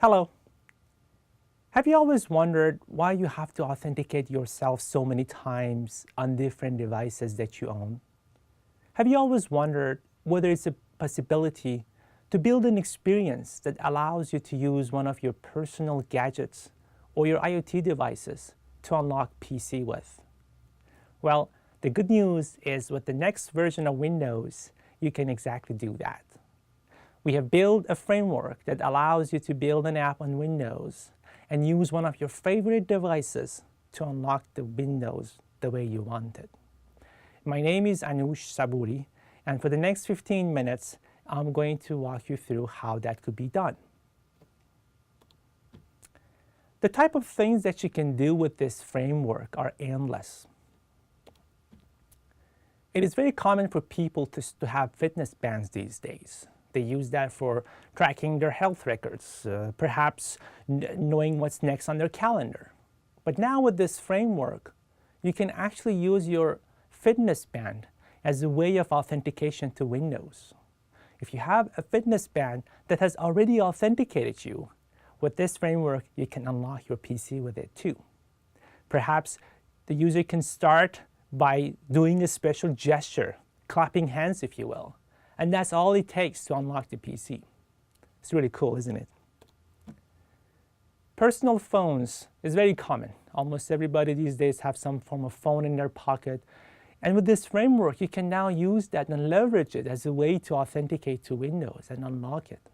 Hello. Have you always wondered why you have to authenticate yourself so many times on different devices that you own? Have you always wondered whether it's a possibility to build an experience that allows you to use one of your personal gadgets or your IoT devices to unlock PC with? Well, the good news is with the next version of Windows, you can exactly do that. We have built a framework that allows you to build an app on Windows and use one of your favorite devices to unlock the Windows the way you want it. My name is Anush Saburi, and for the next 15 minutes, I'm going to walk you through how that could be done. The type of things that you can do with this framework are endless. It is very common for people to have fitness bands these days. They use that for tracking their health records, perhaps knowing what's next on their calendar. But now with this framework, you can actually use your fitness band as a way of authentication to Windows. If you have a fitness band that has already authenticated you, with this framework, you can unlock your PC with it too. Perhaps the user can start by doing a special gesture, clapping hands if you will. And that's all it takes to unlock the PC. It's really cool, isn't it? Personal phones is very common. Almost everybody these days have some form of phone in their pocket. And with this framework, you can now use that and leverage it as a way to authenticate to Windows and unlock it.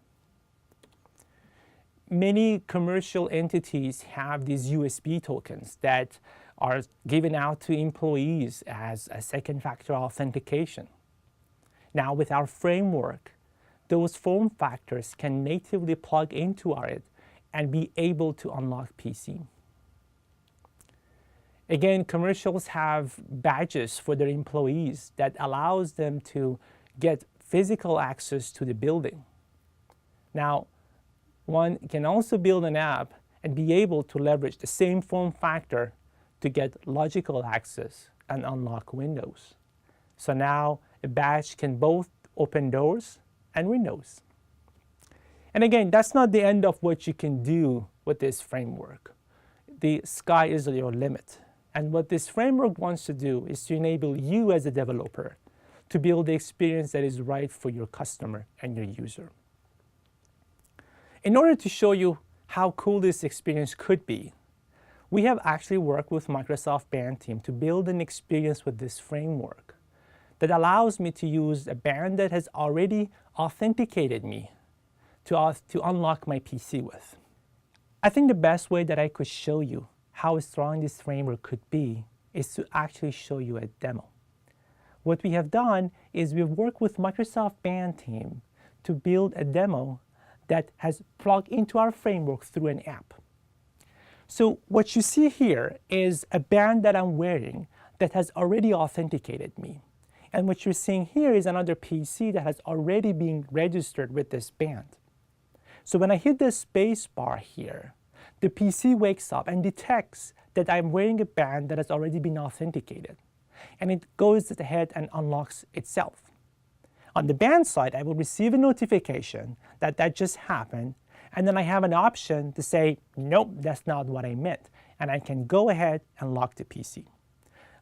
Many commercial entities have these USB tokens that are given out to employees as a second factor authentication. Now with our framework, those form factors can natively plug into it and be able to unlock PC. Again, commercials have badges for their employees that allows them to get physical access to the building. Now, one can also build an app and be able to leverage the same form factor to get logical access and unlock Windows. So now a badge can both open doors and windows. And again, that's not the end of what you can do with this framework. The sky is your limit. And what this framework wants to do is to enable you as a developer to build the experience that is right for your customer and your user. In order to show you how cool this experience could be, we have actually worked with Microsoft Band team to build an experience with this framework that allows me to use a band that has already authenticated me to unlock my PC with. I think the best way that I could show you how strong this framework could be is to actually show you a demo. What we have done is we've worked with Microsoft Band team to build a demo that has plugged into our framework through an app. So what you see here is a band that I'm wearing that has already authenticated me. And what you're seeing here is another PC that has already been registered with this band. So when I hit the space bar here, the PC wakes up and detects that I'm wearing a band that has already been authenticated. And it goes ahead and unlocks itself. On the band side, I will receive a notification that that just happened, and then I have an option to say, nope, that's not what I meant. And I can go ahead and lock the PC.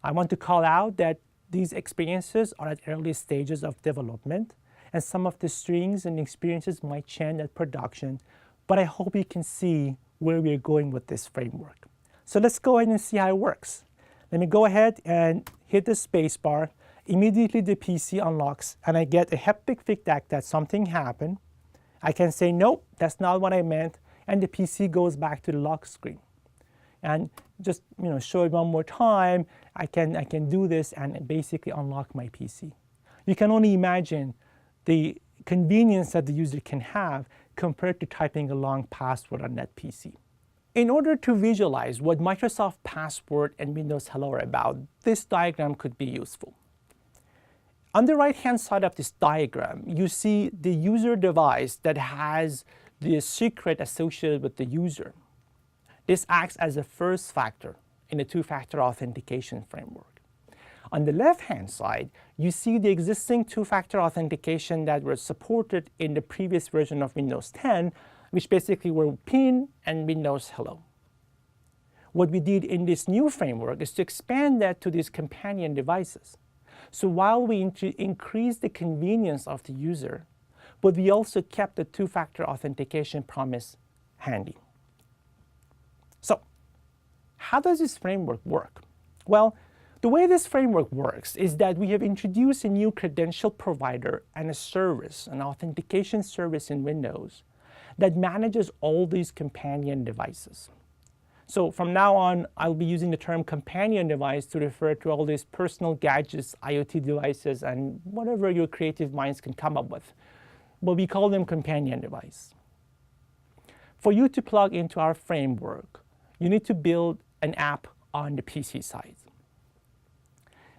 I want to call out that these experiences are at early stages of development, and some of the strings and experiences might change at production, but I hope you can see where we're going with this framework. So let's go ahead and see how it works. Let me go ahead and hit the space bar. Immediately the PC unlocks, and I get a haptic feedback that something happened. I can say, nope, that's not what I meant, and the PC goes back to the lock screen. And just show it one more time, I can do this and basically unlock my PC. You can only imagine the convenience that the user can have compared to typing a long password on that PC. In order to visualize what Microsoft Passport and Windows Hello are about, this diagram could be useful. On the right-hand side of this diagram, you see the user device that has the secret associated with the user. This acts as a first factor in a two-factor authentication framework. On the left-hand side, you see the existing two-factor authentication that was supported in the previous version of Windows 10, which basically were pin and Windows Hello. What we did in this new framework is to expand that to these companion devices. So while we increased the convenience of the user, but we also kept the two-factor authentication promise handy. So how does this framework work? Well, the way this framework works is that we have introduced a new credential provider and a service, an authentication service in Windows that manages all these companion devices. So from now on, I'll be using the term companion device to refer to all these personal gadgets, IoT devices, and whatever your creative minds can come up with. But we call them companion device. For you to plug into our framework, you need to build an app on the PC side.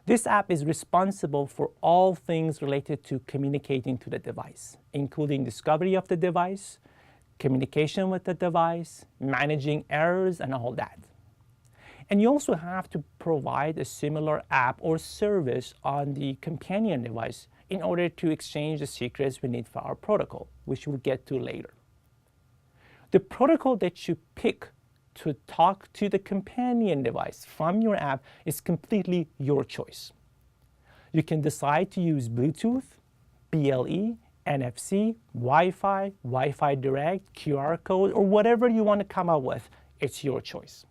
This app is responsible for all things related to communicating to the device, including discovery of the device, communication with the device, managing errors, and all that. And you also have to provide a similar app or service on the companion device in order to exchange the secrets we need for our protocol, which we'll get to later. The protocol that you pick to talk to the companion device from your app is completely your choice. You can decide to use Bluetooth, BLE, NFC, Wi-Fi, Wi-Fi Direct, QR code, or whatever you want to come up with. It's your choice.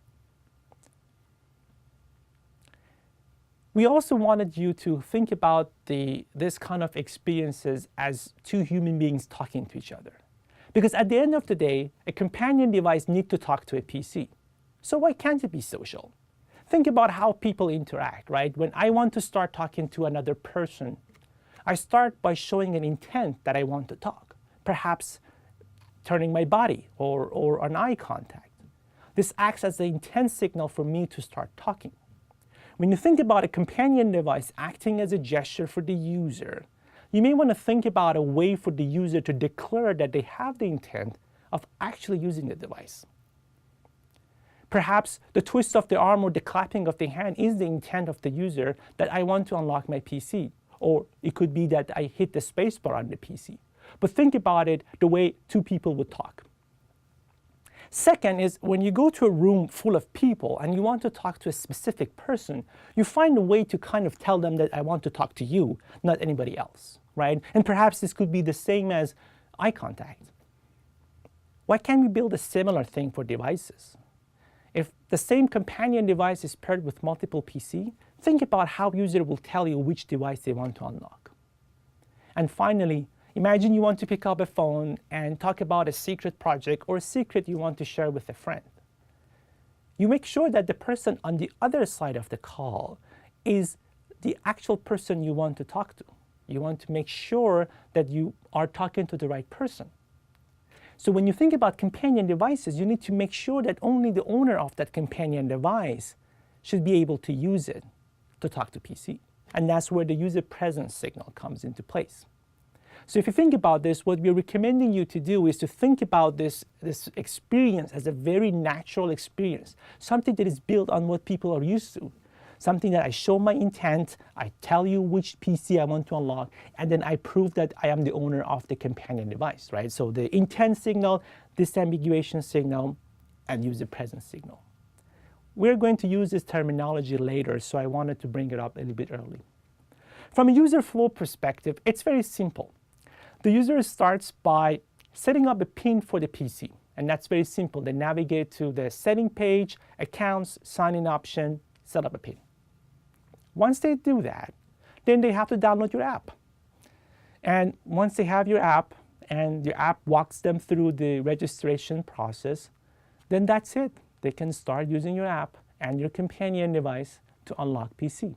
We also wanted you to think about this kind of experiences as two human beings talking to each other. Because at the end of the day, a companion device needs to talk to a PC. So why can't it be social? Think about how people interact, right? When I want to start talking to another person, I start by showing an intent that I want to talk, perhaps turning my body or an eye contact. This acts as the intent signal for me to start talking. When you think about a companion device acting as a gesture for the user, you may want to think about a way for the user to declare that they have the intent of actually using the device. Perhaps the twist of the arm or the clapping of the hand is the intent of the user that I want to unlock my PC. Or it could be that I hit the spacebar on the PC. But think about it the way two people would talk. Second is when you go to a room full of people and you want to talk to a specific person, you find a way to kind of tell them that I want to talk to you, not anybody else, right? And perhaps this could be the same as eye contact. Why can't we build a similar thing for devices? If the same companion device is paired with multiple PC, think about how user will tell you which device they want to unlock. And finally, imagine you want to pick up a phone and talk about a secret project or a secret you want to share with a friend. You make sure that the person on the other side of the call is the actual person you want to talk to. You want to make sure that you are talking to the right person. So when you think about companion devices, you need to make sure that only the owner of that companion device should be able to use it to talk to PC. And that's where the user presence signal comes into place. So if you think about this, what we're recommending you to do is to think about this experience as a very natural experience, something that is built on what people are used to, something that I show my intent, I tell you which PC I want to unlock, and then I prove that I am the owner of the companion device, right? So the intent signal, disambiguation signal, and user presence signal. We're going to use this terminology later, so I wanted to bring it up a little bit early. From a user flow perspective, it's very simple. The user starts by setting up a PIN for the PC, and that's very simple. They navigate to the setting page, accounts, sign-in option, set up a PIN. Once they do that, then they have to download your app. And once they have your app, and your app walks them through the registration process, then that's it. They can start using your app and your companion device to unlock PC.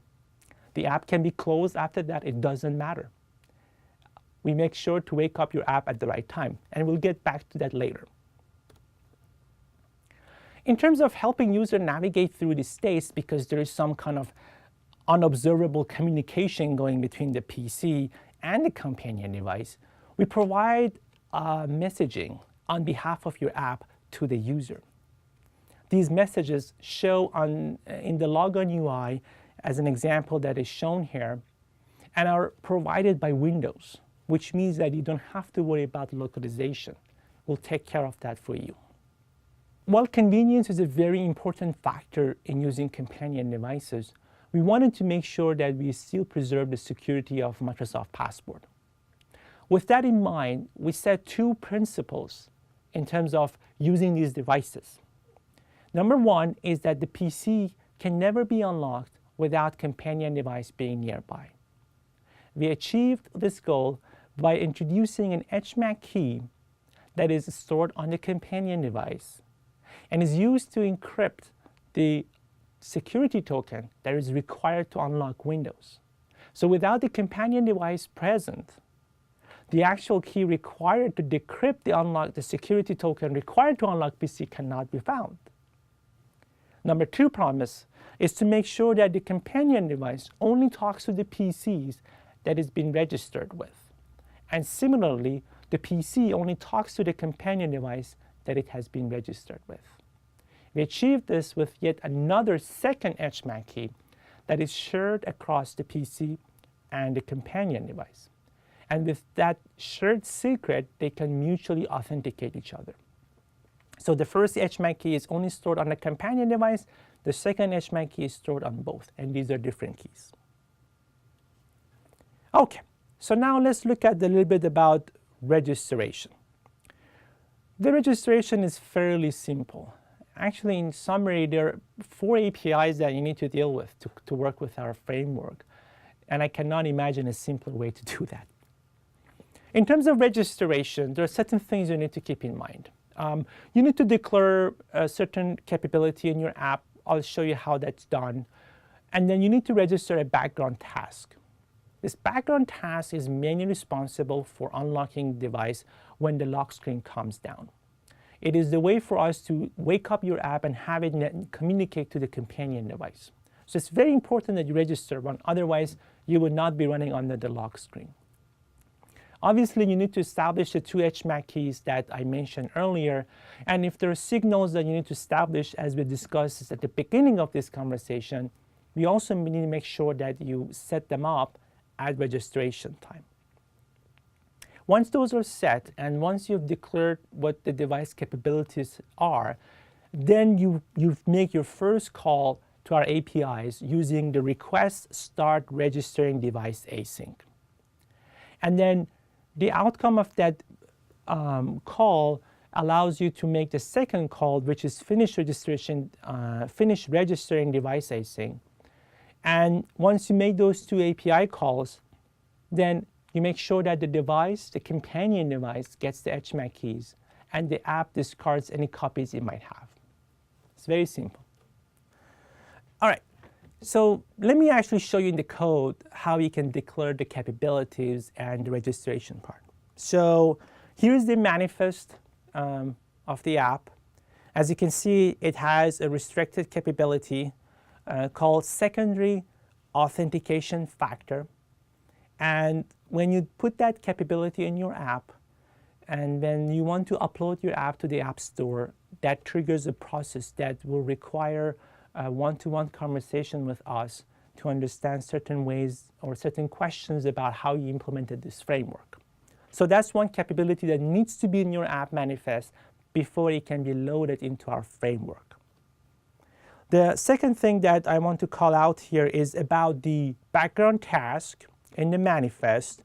The app can be closed after that, it doesn't matter. We make sure to wake up your app at the right time, and we'll get back to that later. In terms of helping user navigate through the states, because there is some kind of unobservable communication going between the PC and the companion device, we provide messaging on behalf of your app to the user. These messages show in the logon UI as an example that is shown here, and are provided by Windows, which means that you don't have to worry about localization. will take care of that for you. While convenience is a very important factor in using companion devices, we wanted to make sure that we still preserve the security of Microsoft Passport. With that in mind, we set two principles in terms of using these devices. Number one is that the PC can never be unlocked without companion device being nearby. We achieved this goal by introducing an HMAC key that is stored on the companion device and is used to encrypt the security token that is required to unlock Windows. So without the companion device present, the actual key required to decrypt the security token required to unlock PC cannot be found. Number two promise is to make sure that the companion device only talks to the PCs that it's been registered with. And similarly, the PC only talks to the companion device that it has been registered with. We achieved this with yet another second HMAC key that is shared across the PC and the companion device. And with that shared secret, they can mutually authenticate each other. So the first HMAC key is only stored on the companion device. The second HMAC key is stored on both, and these are different keys. Okay, so now let's look at a little bit about registration. The registration is fairly simple. Actually, in summary, there are 4 APIs that you need to deal with to work with our framework, and I cannot imagine a simpler way to do that. In terms of registration, there are certain things you need to keep in mind. You need to declare a certain capability in your app. I'll show you how that's done. And then you need to register a background task. This background task is mainly responsible for unlocking the device when the lock screen comes down. It is the way for us to wake up your app and have it communicate to the companion device. So it's very important that you register one, otherwise you would not be running under the lock screen. Obviously, you need to establish the 2 HMAC keys that I mentioned earlier, and if there are signals that you need to establish, as we discussed at the beginning of this conversation, we also need to make sure that you set them up at registration time. Once those are set, and once you've declared what the device capabilities are, then you make your first call to our APIs using the request start registering device async. And then the outcome of that call allows you to make the second call, which is finish registering device async. And once you make those 2 API calls, then you make sure that the device, the companion device, gets the HMAC keys, and the app discards any copies it might have. It's very simple. All right. So let me actually show you in the code how you can declare the capabilities and the registration part. So here's the manifest of the app. As you can see, it has a restricted capability called secondary authentication factor. And when you put that capability in your app, and then you want to upload your app to the App Store, that triggers a process that will require a one-to-one conversation with us to understand certain ways or certain questions about how you implemented this framework. So that's one capability that needs to be in your app manifest before it can be loaded into our framework. The second thing that I want to call out here is about the background task in the manifest.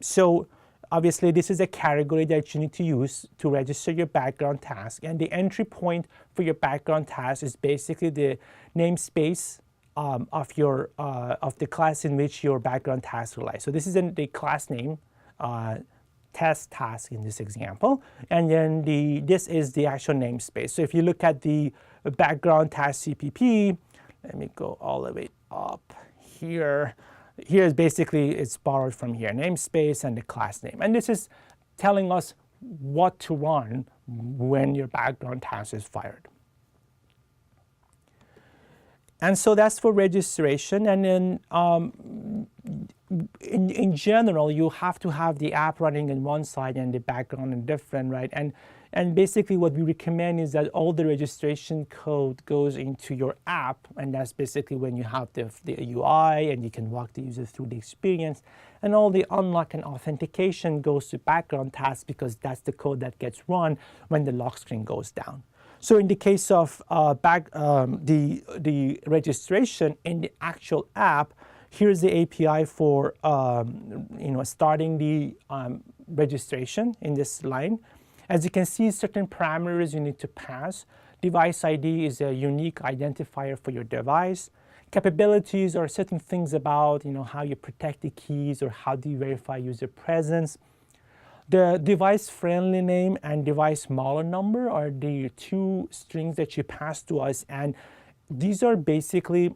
So obviously, this is a category that you need to use to register your background task. And the entry point for your background task is basically the namespace of the class in which your background task relies. So this is the class name, test task in this example. And then this is the actual namespace. So if you look at the background task CPP, let me go all the way up here. Here is basically, it's borrowed from here, namespace and the class name. And this is telling us what to run when your background task is fired. And so that's for registration. And then in general, you have to have the app running in one side and the background in different, right? And basically what we recommend is that all the registration code goes into your app, and that's basically when you have the UI and you can walk the user through the experience, and all the unlock and authentication goes to background tasks because that's the code that gets run when the lock screen goes down. So in the case of the registration in the actual app, here's the API for starting the registration in this line. As you can see, certain parameters you need to pass. Device ID is a unique identifier for your device. Capabilities are certain things about how you protect the keys or how do you verify user presence. The device friendly name and device model number are the two strings that you pass to us, and these are basically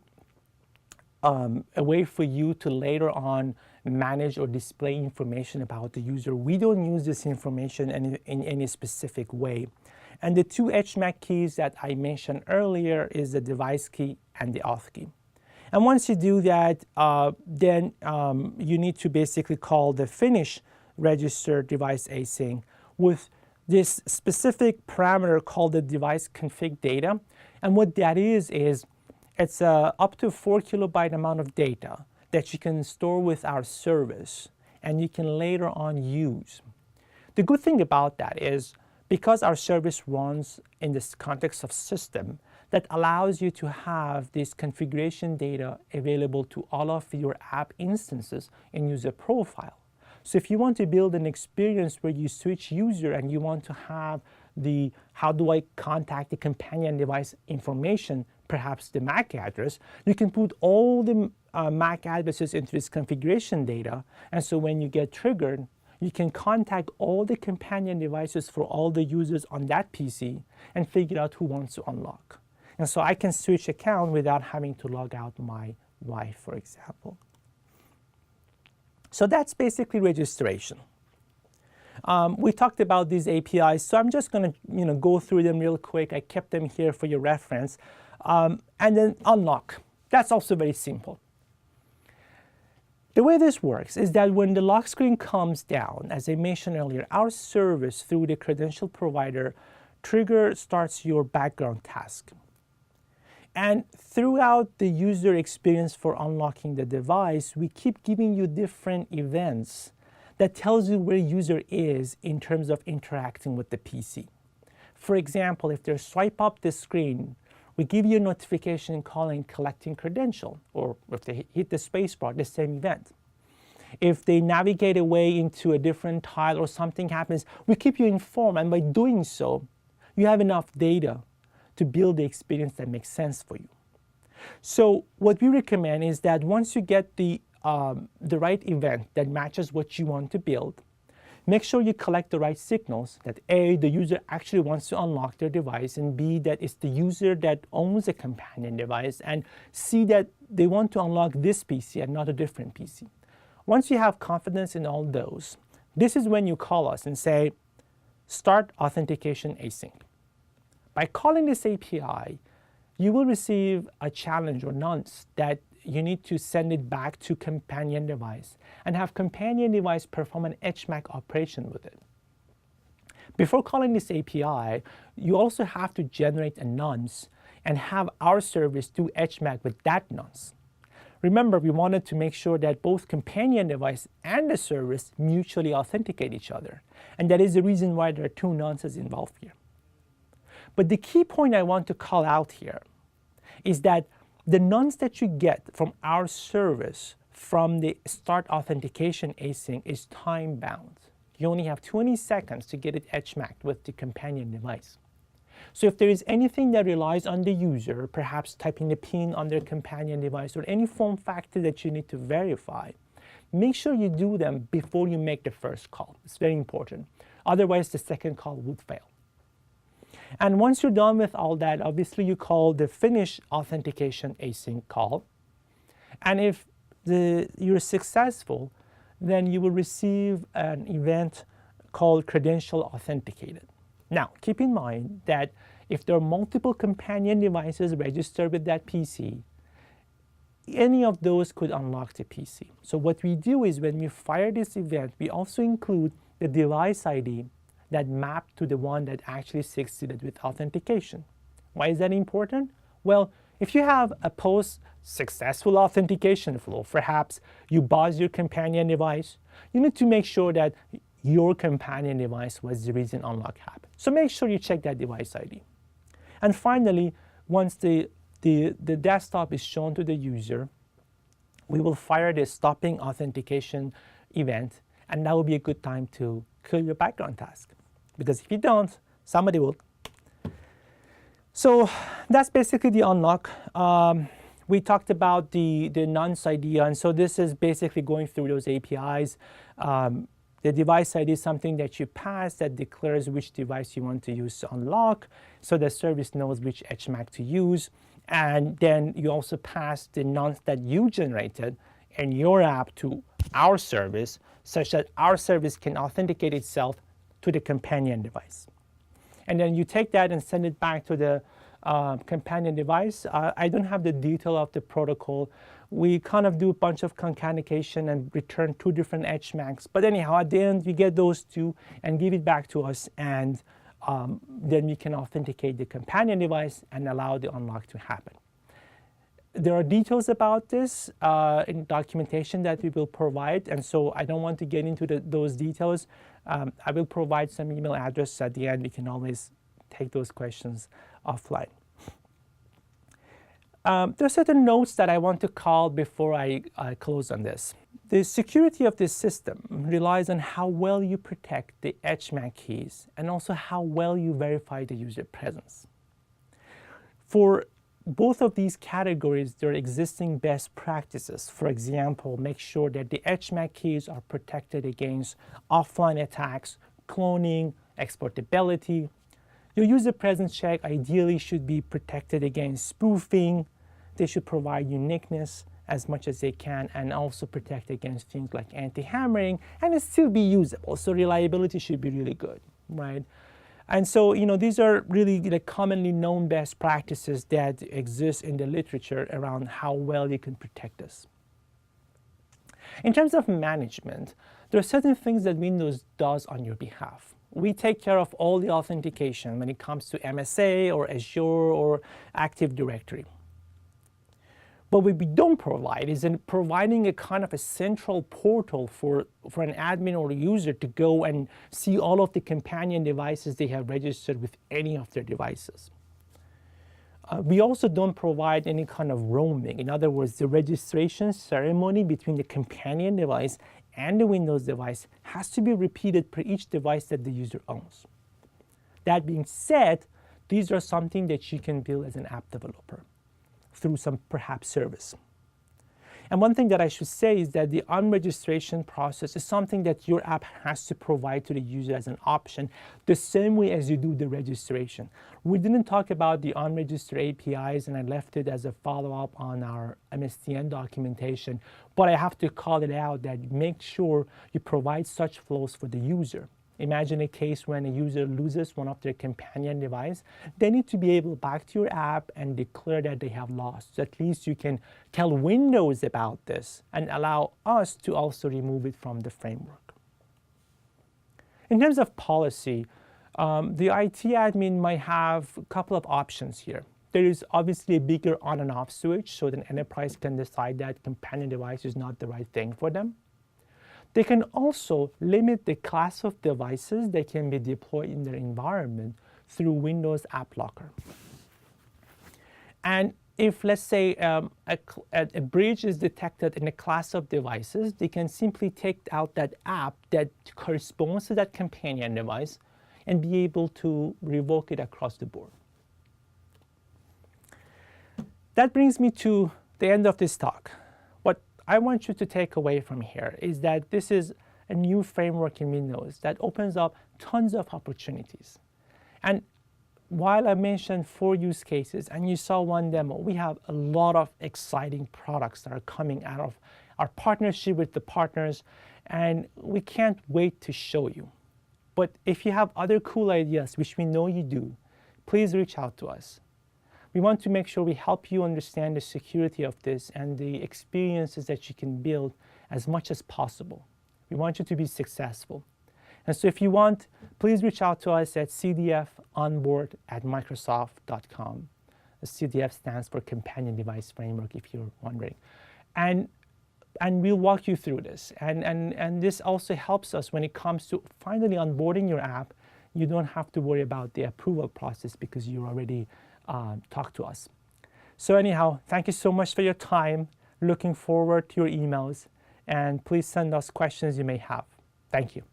a way for you to later on manage or display information about the user. We don't use this information in any specific way. And the two HMAC keys that I mentioned earlier is the device key and the auth key. And once you do that, then you need to basically call the finish register device async with this specific parameter called the device config data. And what that is it's up to 4 kilobyte amount of data that you can store with our service and you can later on use. The good thing about that is because our service runs in this context of system, that allows you to have this configuration data available to all of your app instances in user profile. So if you want to build an experience where you switch user and you want to have the how do I contact the companion device information, perhaps the MAC address, you can put all the MAC addresses into this configuration data, and so when you get triggered, you can contact all the companion devices for all the users on that PC and figure out who wants to unlock. And so I can switch account without having to log out my wife, for example. So that's basically registration. We talked about these APIs, so I'm just going to go through them real quick. I kept them here for your reference. And then unlock. That's also very simple. The way this works is that when the lock screen comes down, as I mentioned earlier, our service through the credential provider starts your background task. And throughout the user experience for unlocking the device, we keep giving you different events that tells you where user is in terms of interacting with the PC. For example, if they swipe up the screen, we give you a notification calling collecting credential, or if they hit the spacebar, the same event. If they navigate away into a different tile or something happens, we keep you informed, and by doing so, you have enough data to build the experience that makes sense for you. So what we recommend is that once you get the right event that matches what you want to build, make sure you collect the right signals that A, the user actually wants to unlock their device, and B, that it's the user that owns a companion device, and C, that they want to unlock this PC and not a different PC. Once you have confidence in all those, this is when you call us and say, start authentication async. By calling this API, you will receive a challenge or nonce that you need to send it back to companion device and have companion device perform an HMAC operation with it. Before calling this API, you also have to generate a nonce and have our service do HMAC with that nonce. Remember, we wanted to make sure that both companion device and the service mutually authenticate each other. And that is the reason why there are two nonces involved here. But the key point I want to call out here is that the nonce that you get from our service from the start authentication async is time bound. You only have 20 seconds to get it HMAC'd with the companion device. So if there is anything that relies on the user, perhaps typing the PIN on their companion device or any form factor that you need to verify, make sure you do them before you make the first call. It's very important. Otherwise, the second call would fail. And once you're done with all that, obviously you call the finish authentication async call. And if you're successful, then you will receive an event called credential authenticated. Now, keep in mind that if there are multiple companion devices registered with that PC, any of those could unlock the PC. So what we do is when we fire this event, we also include the device ID that mapped to the one that actually succeeded with authentication. Why is that important? Well, if you have a post-successful authentication flow, perhaps you buzz your companion device, you need to make sure that your companion device was the reason unlock happened. So make sure you check that device ID. And finally, once the desktop is shown to the user, we will fire the stopping authentication event, and that will be a good time to kill your background task. Because if you don't, somebody will. So that's basically the unlock. We talked about the nonce idea, and so this is basically going through those APIs. The device ID is something that you pass that declares which device you want to use to unlock, so the service knows which HMAC to use. And then you also pass the nonce that you generated in your app to our service, such that our service can authenticate itself to the companion device. And then you take that and send it back to the companion device. I don't have the detail of the protocol. We kind of do a bunch of concatenation and return two different HMACs. But anyhow, at the end, you get those two and give it back to us, and then we can authenticate the companion device and allow the unlock to happen. There are details about this in documentation that we will provide, and so I don't want to get into those details. I will provide some email address at the end. We can always take those questions offline. There are certain notes that I want to call before I close on this. The security of this system relies on how well you protect the HMAC keys and also how well you verify the user presence. For both of these categories, there are existing best practices. For example, make sure that the HMAC keys are protected against offline attacks, cloning, exportability. Your user presence check ideally should be protected against spoofing. They should provide uniqueness as much as they can and also protect against things like anti-hammering, and it still be usable. So reliability should be really good, right? And so, these are really the commonly known best practices that exist in the literature around how well you can protect this. In terms of management, there are certain things that Windows does on your behalf. We take care of all the authentication when it comes to MSA or Azure or Active Directory. But what we don't provide is in providing a kind of a central portal for an admin or a user to go and see all of the companion devices they have registered with any of their devices. We also don't provide any kind of roaming. In other words, the registration ceremony between the companion device and the Windows device has to be repeated per each device that the user owns. That being said, these are something that you can build as an app developer through some perhaps service. And one thing that I should say is that the unregistration process is something that your app has to provide to the user as an option, the same way as you do the registration. We didn't talk about the unregistered APIs, and I left it as a follow-up on our MSDN documentation, but I have to call it out that make sure you provide such flows for the user. Imagine a case when a user loses one of their companion device. They need to be able back to your app and declare that they have lost. So at least you can tell Windows about this and allow us to also remove it from the framework. In terms of policy, the IT admin might have a couple of options here. There is obviously a bigger on and off switch so that an enterprise can decide that companion device is not the right thing for them. They can also limit the class of devices that can be deployed in their environment through Windows App Locker. And if, let's say, a breach is detected in a class of devices, they can simply take out that app that corresponds to that companion device and be able to revoke it across the board. That brings me to the end of this talk. I want you to take away from here is that this is a new framework in Windows that opens up tons of opportunities. And while I mentioned 4 use cases and you saw one demo, we have a lot of exciting products that are coming out of our partnership with the partners, and we can't wait to show you. But if you have other cool ideas, which we know you do, please reach out to us. We want to make sure we help you understand the security of this and the experiences that you can build as much as possible. We want you to be successful. And so if you want, please reach out to us at cdfonboard@microsoft.com. The CDF stands for Companion Device Framework, if you're wondering. And we'll walk you through this. And this also helps us when it comes to finally onboarding your app. You don't have to worry about the approval process because you already talked to us. So anyhow, thank you so much for your time. Looking forward to your emails. And please send us questions you may have. Thank you.